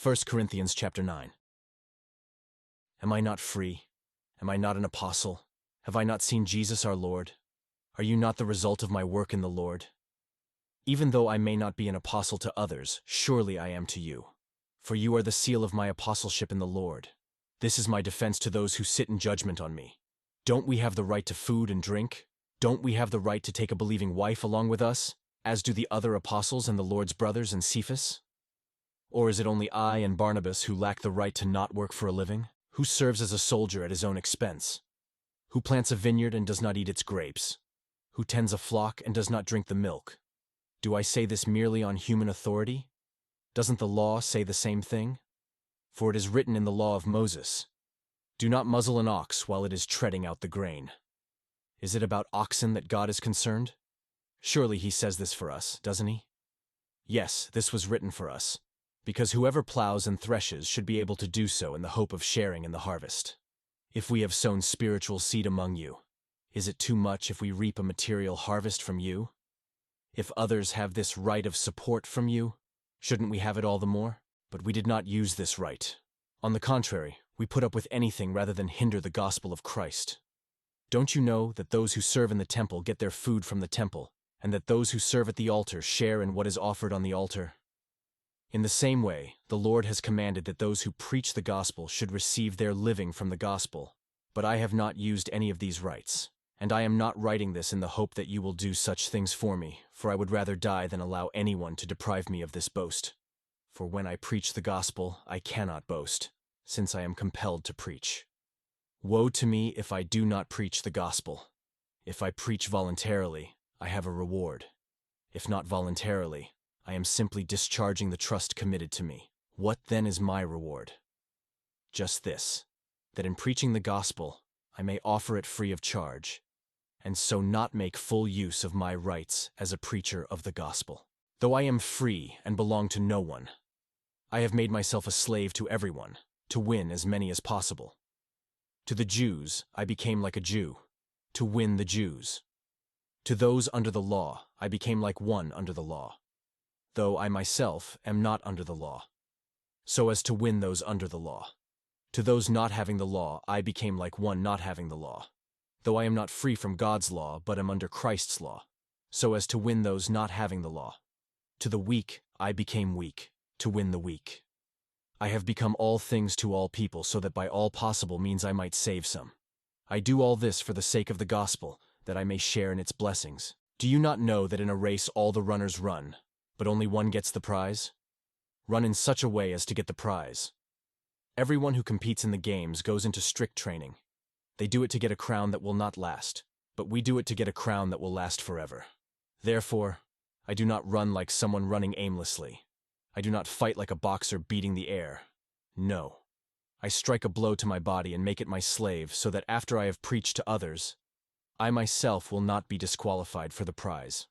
1 Corinthians chapter 9. Am I not free? Am I not an apostle? Have I not seen Jesus our Lord? Are you not the result of my work in the Lord? Even though I may not be an apostle to others, surely I am to you. For you are the seal of my apostleship in the Lord. This is my defense to those who sit in judgment on me. Don't we have the right to food and drink? Don't we have the right to take a believing wife along with us, as do the other apostles and the Lord's brothers and Cephas? Or is it only I and Barnabas who lack the right to not work for a living? Who serves as a soldier at his own expense? Who plants a vineyard and does not eat its grapes? Who tends a flock and does not drink the milk? Do I say this merely on human authority? Doesn't the law say the same thing? For it is written in the law of Moses, "Do not muzzle an ox while it is treading out the grain." Is it about oxen that God is concerned? Surely he says this for us, doesn't he? Yes, this was written for us, because whoever plows and threshes should be able to do so in the hope of sharing in the harvest. If we have sown spiritual seed among you, is it too much if we reap a material harvest from you? If others have this right of support from you, shouldn't we have it all the more? But we did not use this right. On the contrary, we put up with anything rather than hinder the gospel of Christ. Don't you know that those who serve in the temple get their food from the temple, and that those who serve at the altar share in what is offered on the altar? In the same way, the Lord has commanded that those who preach the gospel should receive their living from the gospel. But I have not used any of these rights, and I am not writing this in the hope that you will do such things for me, for I would rather die than allow anyone to deprive me of this boast. For when I preach the gospel, I cannot boast, since I am compelled to preach. Woe to me if I do not preach the gospel. If I preach voluntarily, I have a reward. If not voluntarily, I am simply discharging the trust committed to me. What then is my reward? Just this, that in preaching the gospel, I may offer it free of charge, and so not make full use of my rights as a preacher of the gospel. Though I am free and belong to no one, I have made myself a slave to everyone, to win as many as possible. To the Jews, I became like a Jew, to win the Jews. To those under the law, I became like one under the law, though I myself am not under the law, so as to win those under the law. To those not having the law, I became like one not having the law, though I am not free from God's law, but am under Christ's law, so as to win those not having the law. To the weak, I became weak, to win the weak. I have become all things to all people, so that by all possible means I might save some. I do all this for the sake of the gospel, that I may share in its blessings. Do you not know that in a race all the runners run, but only one gets the prize? Run in such a way as to get the prize. Everyone who competes in the games goes into strict training. They do it to get a crown that will not last, but we do it to get a crown that will last forever. Therefore, I do not run like someone running aimlessly. I do not fight like a boxer beating the air. No. I strike a blow to my body and make it my slave, so that after I have preached to others, I myself will not be disqualified for the prize.